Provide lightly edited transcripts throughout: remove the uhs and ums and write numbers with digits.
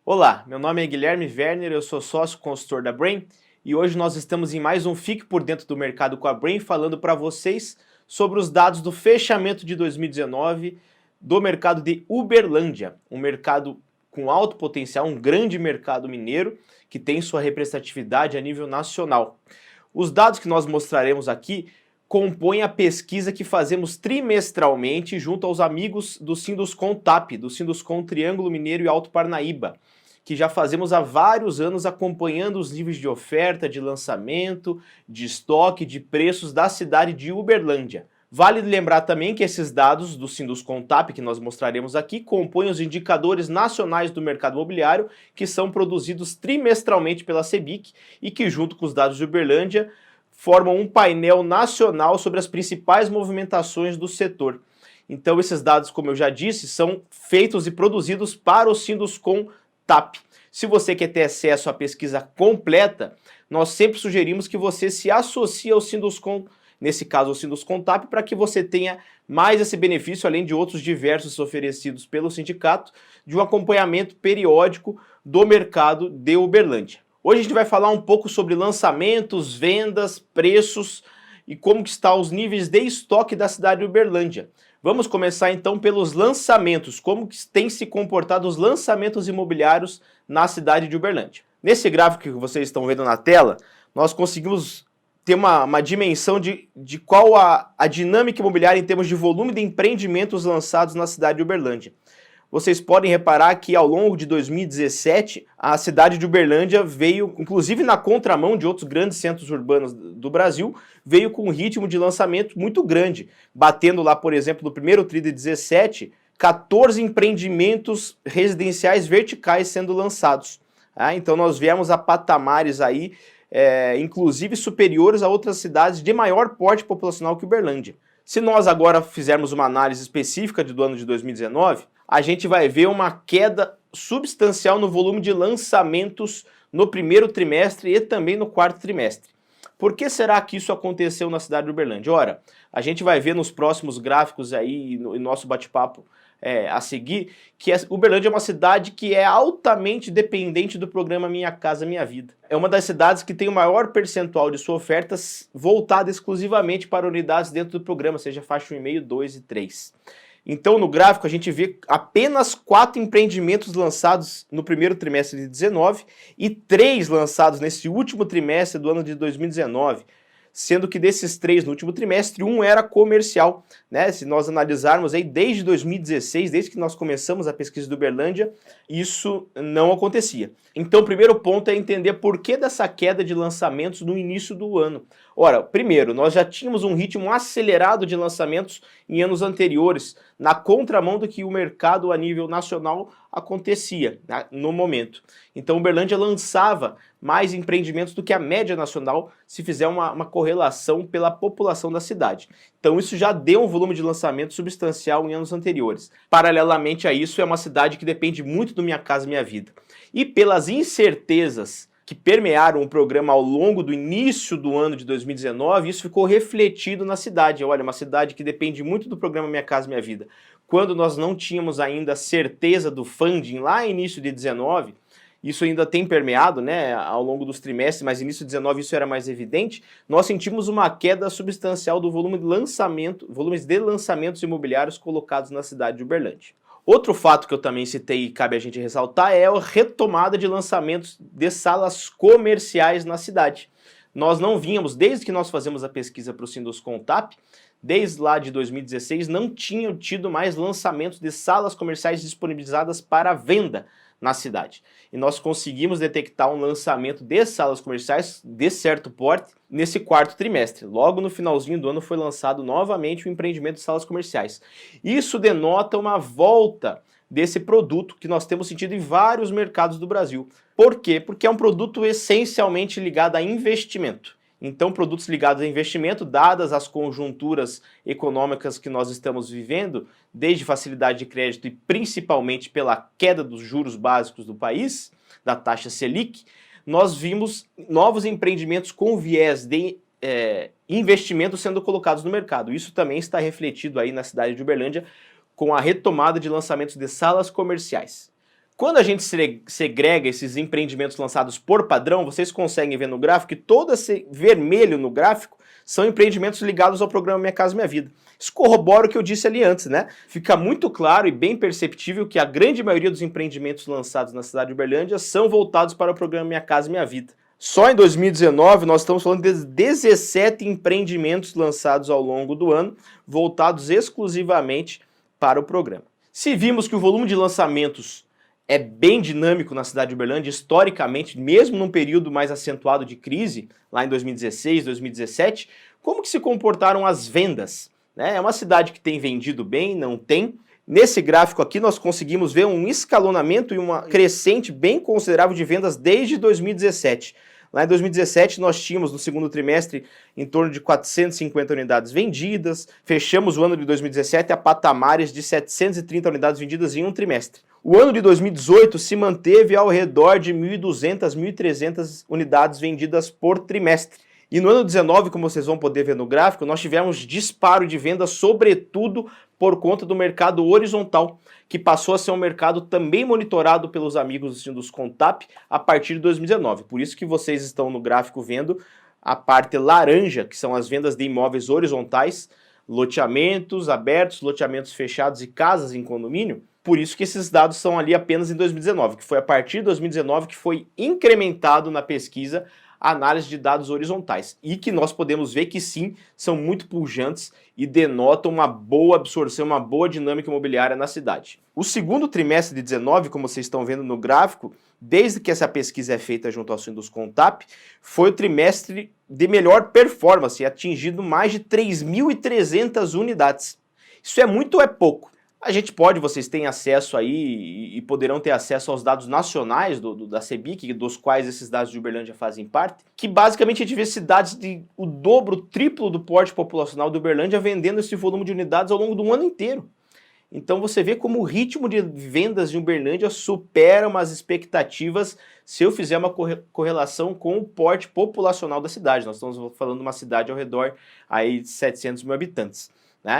Olá, meu nome é Guilherme Werner, eu sou sócio consultor da Brain e hoje nós estamos em mais um Fique por Dentro do Mercado com a Brain, falando para vocês sobre os dados do fechamento de 2019 do mercado de Uberlândia, um mercado com alto potencial, um grande mercado mineiro que tem sua representatividade a nível nacional. Os dados que nós mostraremos aqui compõem a pesquisa que fazemos trimestralmente junto aos amigos do Sinduscon TAP, do Sinduscon Triângulo Mineiro e Alto Parnaíba, que já fazemos há vários anos acompanhando os níveis de oferta, de lançamento, de estoque, de preços da cidade de Uberlândia. Vale lembrar também que esses dados do Sinduscon TAP que nós mostraremos aqui compõem os indicadores nacionais do mercado imobiliário que são produzidos trimestralmente pela Cebic e que, junto com os dados de Uberlândia, formam um painel nacional sobre as principais movimentações do setor. Então esses dados, como eu já disse, são feitos e produzidos para o Sinduscon TAP. Se você quer ter acesso à pesquisa completa, nós sempre sugerimos que você se associe ao Sinduscon, nesse caso ao Sinduscon TAP, para que você tenha mais esse benefício, além de outros diversos oferecidos pelo sindicato, de um acompanhamento periódico do mercado de Uberlândia. Hoje a gente vai falar um pouco sobre lançamentos, vendas, preços e como que estão os níveis de estoque da cidade de Uberlândia. Vamos começar então pelos lançamentos, como que têm se comportado os lançamentos imobiliários na cidade de Uberlândia. Nesse gráfico que vocês estão vendo na tela, nós conseguimos ter uma dimensão de qual a dinâmica imobiliária em termos de volume de empreendimentos lançados na cidade de Uberlândia. Vocês podem reparar que ao longo de 2017, a cidade de Uberlândia veio, inclusive na contramão de outros grandes centros urbanos do Brasil, veio com um ritmo de lançamento muito grande, batendo lá, por exemplo, no primeiro tri de 17, 14 empreendimentos residenciais verticais sendo lançados. Então nós viemos a patamares aí, inclusive superiores a outras cidades de maior porte populacional que Uberlândia. Se nós agora fizermos uma análise específica do ano de 2019, a gente vai ver uma queda substancial no volume de lançamentos no primeiro trimestre e também no quarto trimestre. Por que será que isso aconteceu na cidade de Uberlândia? Ora, a gente vai ver nos próximos gráficos aí, no nosso bate-papo a seguir, que Uberlândia é uma cidade que é altamente dependente do programa Minha Casa Minha Vida. É uma das cidades que tem o maior percentual de sua oferta voltada exclusivamente para unidades dentro do programa, seja faixa 1,5, 2 e 3. Então, no gráfico, a gente vê apenas 4 empreendimentos lançados no primeiro trimestre de 2019 e 3 lançados nesse último trimestre do ano de 2019, sendo que desses 3 no último trimestre, 1 era comercial, né? Se nós analisarmos aí desde 2016, desde que nós começamos a pesquisa do Uberlândia, isso não acontecia. Então, o primeiro ponto é entender por que dessa queda de lançamentos no início do ano. Ora, primeiro, nós já tínhamos um ritmo acelerado de lançamentos em anos anteriores, na contramão do que o mercado a nível nacional acontecia, né, no momento. Então, Uberlândia lançava mais empreendimentos do que a média nacional, se fizer uma correlação pela população da cidade. Então, isso já deu um volume de lançamento substancial em anos anteriores. Paralelamente a isso, é uma cidade que depende muito do Minha Casa Minha Vida. E pelas incertezas que permearam o programa ao longo do início do ano de 2019, isso ficou refletido na cidade. Olha, uma cidade que depende muito do programa Minha Casa Minha Vida. Quando nós não tínhamos ainda certeza do funding lá no início de 19, isso ainda tem permeado, né, ao longo dos trimestres, mas no início de 19 isso era mais evidente, nós sentimos uma queda substancial do volume de volumes de lançamentos imobiliários colocados na cidade de Uberlândia. Outro fato que eu também citei e cabe a gente ressaltar é a retomada de lançamentos de salas comerciais na cidade. Nós não vínhamos, desde que nós fazemos a pesquisa para o Sinduscon TAP, desde lá de 2016, não tinham tido mais lançamentos de salas comerciais disponibilizadas para venda na cidade. E nós conseguimos detectar um lançamento de salas comerciais de certo porte nesse quarto trimestre. Logo no finalzinho do ano foi lançado novamente o empreendimento de salas comerciais. Isso denota uma volta desse produto que nós temos sentido em vários mercados do Brasil. Por quê? Porque é um produto essencialmente ligado a investimento. Então, produtos ligados a investimento, dadas as conjunturas econômicas que nós estamos vivendo, desde facilidade de crédito e principalmente pela queda dos juros básicos do país, da taxa Selic, nós vimos novos empreendimentos com viés de investimento sendo colocados no mercado. Isso também está refletido aí na cidade de Uberlândia com a retomada de lançamentos de salas comerciais. Quando a gente segrega esses empreendimentos lançados por padrão, vocês conseguem ver no gráfico que todo esse vermelho no gráfico são empreendimentos ligados ao programa Minha Casa Minha Vida. Isso corrobora o que eu disse ali antes, né? Fica muito claro e bem perceptível que a grande maioria dos empreendimentos lançados na cidade de Uberlândia são voltados para o programa Minha Casa Minha Vida. Só em 2019 nós estamos falando de 17 empreendimentos lançados ao longo do ano, voltados exclusivamente para o programa. Se vimos que o volume de lançamentos é bem dinâmico na cidade de Uberlândia, historicamente, mesmo num período mais acentuado de crise, lá em 2016, 2017, como que se comportaram as vendas? É uma cidade que tem vendido bem, não tem. Nesse gráfico aqui nós conseguimos ver um escalonamento e uma crescente bem considerável de vendas desde 2017. Lá em 2017 nós tínhamos no segundo trimestre em torno de 450 unidades vendidas, fechamos o ano de 2017 a patamares de 730 unidades vendidas em um trimestre. O ano de 2018 se manteve ao redor de 1.200, 1.300 unidades vendidas por trimestre. E no ano 19, como vocês vão poder ver no gráfico, nós tivemos disparo de vendas, sobretudo por conta do mercado horizontal, que passou a ser um mercado também monitorado pelos amigos dos Contap a partir de 2019. Por isso que vocês estão no gráfico vendo a parte laranja, que são as vendas de imóveis horizontais, loteamentos abertos, loteamentos fechados e casas em condomínio. Por isso que esses dados são ali apenas em 2019, que foi a partir de 2019 que foi incrementado na pesquisa a análise de dados horizontais, e que nós podemos ver que sim, são muito pujantes e denotam uma boa absorção, uma boa dinâmica imobiliária na cidade. O segundo trimestre de 19, como vocês estão vendo no gráfico, desde que essa pesquisa é feita junto ao Sinduscontap, foi o trimestre de melhor performance, atingindo mais de 3.300 unidades. Isso é muito ou é pouco? A gente pode, vocês têm acesso aí e poderão ter acesso aos dados nacionais da CEBIC, dos quais esses dados de Uberlândia fazem parte, que basicamente a gente vê cidades de o dobro, o triplo do porte populacional de Uberlândia vendendo esse volume de unidades ao longo do ano inteiro. Então você vê como o ritmo de vendas de Uberlândia supera as expectativas se eu fizer uma correlação com o porte populacional da cidade. Nós estamos falando de uma cidade ao redor aí de 700 mil habitantes.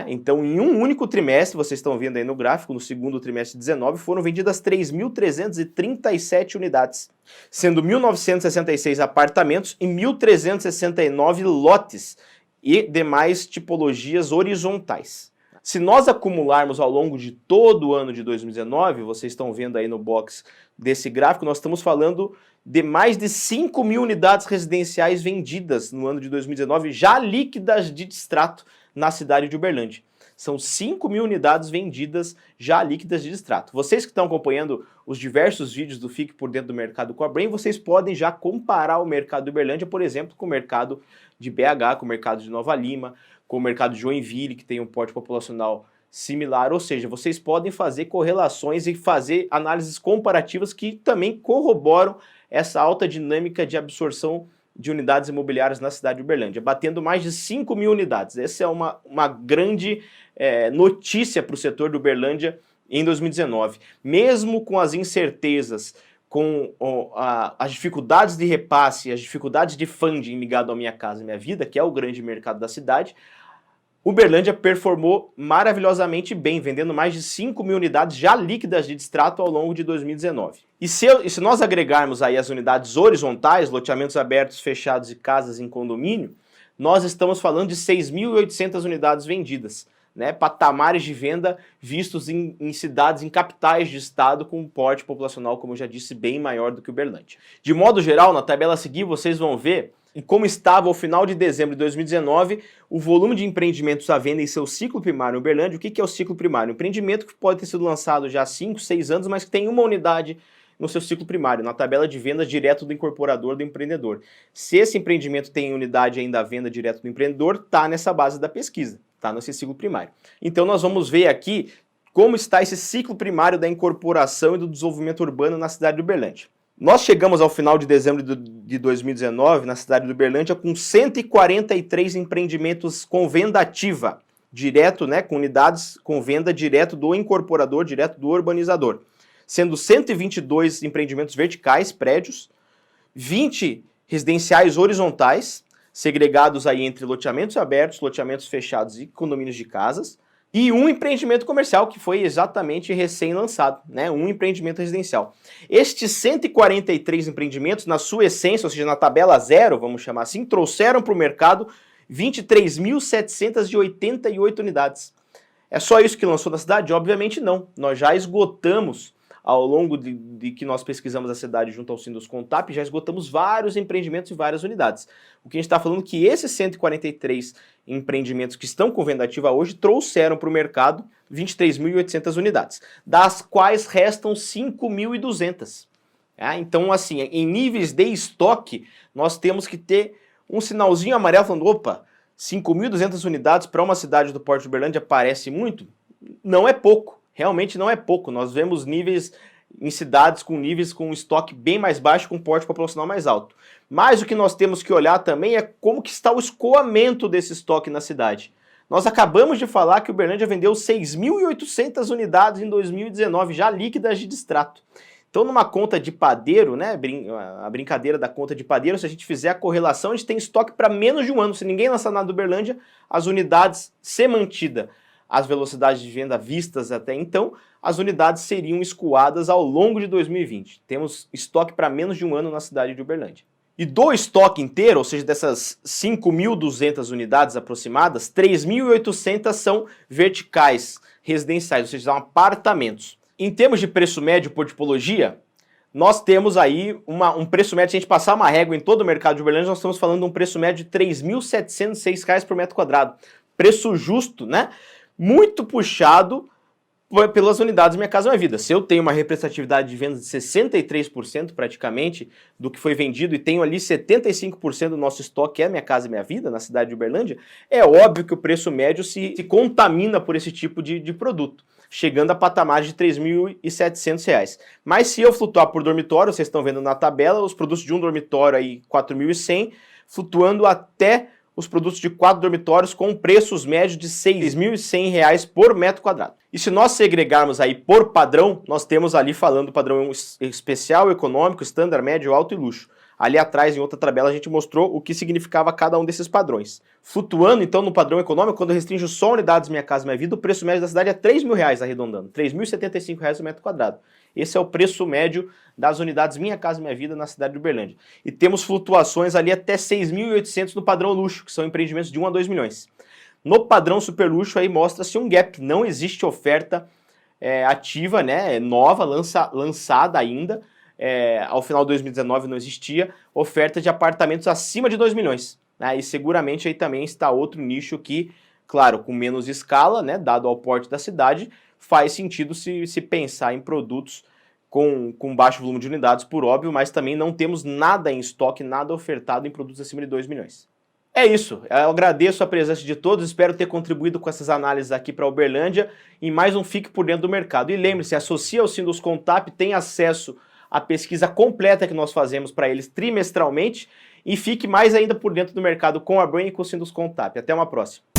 Então, em um único trimestre, vocês estão vendo aí no gráfico, no segundo trimestre de 19, foram vendidas 3.337 unidades, sendo 1.966 apartamentos e 1.369 lotes e demais tipologias horizontais. Se nós acumularmos ao longo de todo o ano de 2019, vocês estão vendo aí no box desse gráfico, nós estamos falando de mais de 5.000 unidades residenciais vendidas no ano de 2019, já líquidas de distrato, na cidade de Uberlândia. São 5.000 unidades vendidas já líquidas de distrato. Vocês que estão acompanhando os diversos vídeos do Fique por Dentro do Mercado com a Brain, vocês podem já comparar o mercado de Uberlândia, por exemplo, com o mercado de BH, com o mercado de Nova Lima, com o mercado de Joinville, que tem um porte populacional similar, ou seja, vocês podem fazer correlações e fazer análises comparativas que também corroboram essa alta dinâmica de absorção de unidades imobiliárias na cidade de Uberlândia, batendo mais de 5.000 unidades. Essa é uma grande notícia para o setor de Uberlândia em 2019. Mesmo com as incertezas, com as dificuldades de repasse, as dificuldades de funding ligado ao Minha Casa Minha Vida, que é o grande mercado da cidade, Uberlândia performou maravilhosamente bem, vendendo mais de 5.000 unidades já líquidas de distrato ao longo de 2019. E se nós agregarmos aí as unidades horizontais, loteamentos abertos, fechados e casas em condomínio, nós estamos falando de 6.800 unidades vendidas, patamares de venda vistos em cidades, em capitais de estado com um porte populacional, como eu já disse, bem maior do que Uberlândia. De modo geral, na tabela a seguir, vocês vão ver e como estava ao final de dezembro de 2019, o volume de empreendimentos à venda em seu ciclo primário em Uberlândia. O que é o ciclo primário? Um empreendimento que pode ter sido lançado já há 5, 6 anos, mas que tem uma unidade no seu ciclo primário, na tabela de vendas direto do incorporador do empreendedor. Se esse empreendimento tem unidade ainda à venda direto do empreendedor, está nessa base da pesquisa, está nesse ciclo primário. Então nós vamos ver aqui como está esse ciclo primário da incorporação e do desenvolvimento urbano na cidade de Uberlândia. Nós chegamos ao final de dezembro de 2019 na cidade de Uberlândia com 143 empreendimentos com venda ativa, direto, com unidades com venda direto do incorporador, direto do urbanizador, sendo 122 empreendimentos verticais, prédios, 20 residenciais horizontais, segregados aí entre loteamentos abertos, loteamentos fechados e condomínios de casas, e um empreendimento comercial que foi exatamente recém-lançado, né? Um empreendimento residencial. Estes 143 empreendimentos, na sua essência, ou seja, na tabela zero, vamos chamar assim, trouxeram para o mercado 23.788 unidades. É só isso que lançou na cidade? Obviamente não. Nós já esgotamos, ao longo de que nós pesquisamos a cidade junto ao Sinduscontab, já esgotamos vários empreendimentos e várias unidades. O que a gente está falando é que esses 143 empreendimentos que estão com venda ativa hoje trouxeram para o mercado 23.800 unidades, das quais restam 5.200. Então, assim, em níveis de estoque, nós temos que ter um sinalzinho amarelo falando, opa, 5.200 unidades para uma cidade do porte de Uberlândia parece muito? Não é pouco, realmente não é pouco. Nós vemos níveis em cidades com níveis com estoque bem mais baixo, com porte populacional mais alto. Mas o que nós temos que olhar também é como que está o escoamento desse estoque na cidade. Nós acabamos de falar que Uberlândia vendeu 6.800 unidades em 2019, já líquidas de distrato. Então, numa conta de padeiro, né, a brincadeira da conta de padeiro, se a gente fizer a correlação, a gente tem estoque para menos de um ano. Se ninguém lançar nada do Uberlândia, as unidades, se mantida as velocidades de venda vistas até então, as unidades seriam escoadas ao longo de 2020. Temos estoque para menos de um ano na cidade de Uberlândia. E do estoque inteiro, ou seja, dessas 5.200 unidades aproximadas, 3.800 são verticais, residenciais, ou seja, são apartamentos. Em termos de preço médio por tipologia, nós temos aí um preço médio, se a gente passar uma régua em todo o mercado de Uberlândia, nós estamos falando de um preço médio de R$ 3.706 por metro quadrado. Preço justo, né? Muito puxado pelas unidades Minha Casa Minha Vida. Se eu tenho uma representatividade de vendas de 63% praticamente do que foi vendido e tenho ali 75% do nosso estoque é Minha Casa Minha Vida na cidade de Uberlândia, é óbvio que o preço médio se contamina por esse tipo de produto, chegando a patamares de R$ 3.700. Mas se eu flutuar por dormitório, vocês estão vendo na tabela, os produtos de um dormitório aí 4.100, flutuando até os produtos de 4 dormitórios com preços médios de R$ 6.100 por metro quadrado. E se nós segregarmos aí por padrão, nós temos ali falando padrão especial, econômico, standard, médio, alto e luxo. Ali atrás, em outra tabela, a gente mostrou o que significava cada um desses padrões. Flutuando, então, no padrão econômico, quando eu restringo só unidades Minha Casa Minha Vida, o preço médio da cidade é R$ 3.000, arredondando. R$ 3.075 o metro quadrado. Esse é o preço médio das unidades Minha Casa Minha Vida na cidade de Uberlândia. E temos flutuações ali até 6.800 no padrão luxo, que são empreendimentos de 1 a 2 milhões. No padrão super luxo aí mostra-se um gap, não existe oferta ativa, né, nova, lançada ainda. Ao final de 2019 não existia oferta de apartamentos acima de 2 milhões. Né, e seguramente aí também está outro nicho que, claro, com menos escala, né, dado ao porte da cidade, faz sentido se pensar em produtos com baixo volume de unidades, por óbvio, mas também não temos nada em estoque, nada ofertado em produtos acima de 2 milhões. É isso, eu agradeço a presença de todos, espero ter contribuído com essas análises aqui para Uberlândia e mais um Fique por Dentro do Mercado. E lembre-se, associe ao Sinduscontab, tem acesso à pesquisa completa que nós fazemos para eles trimestralmente e fique mais ainda por dentro do mercado com a Brain e com o Sinduscontab. Até uma próxima.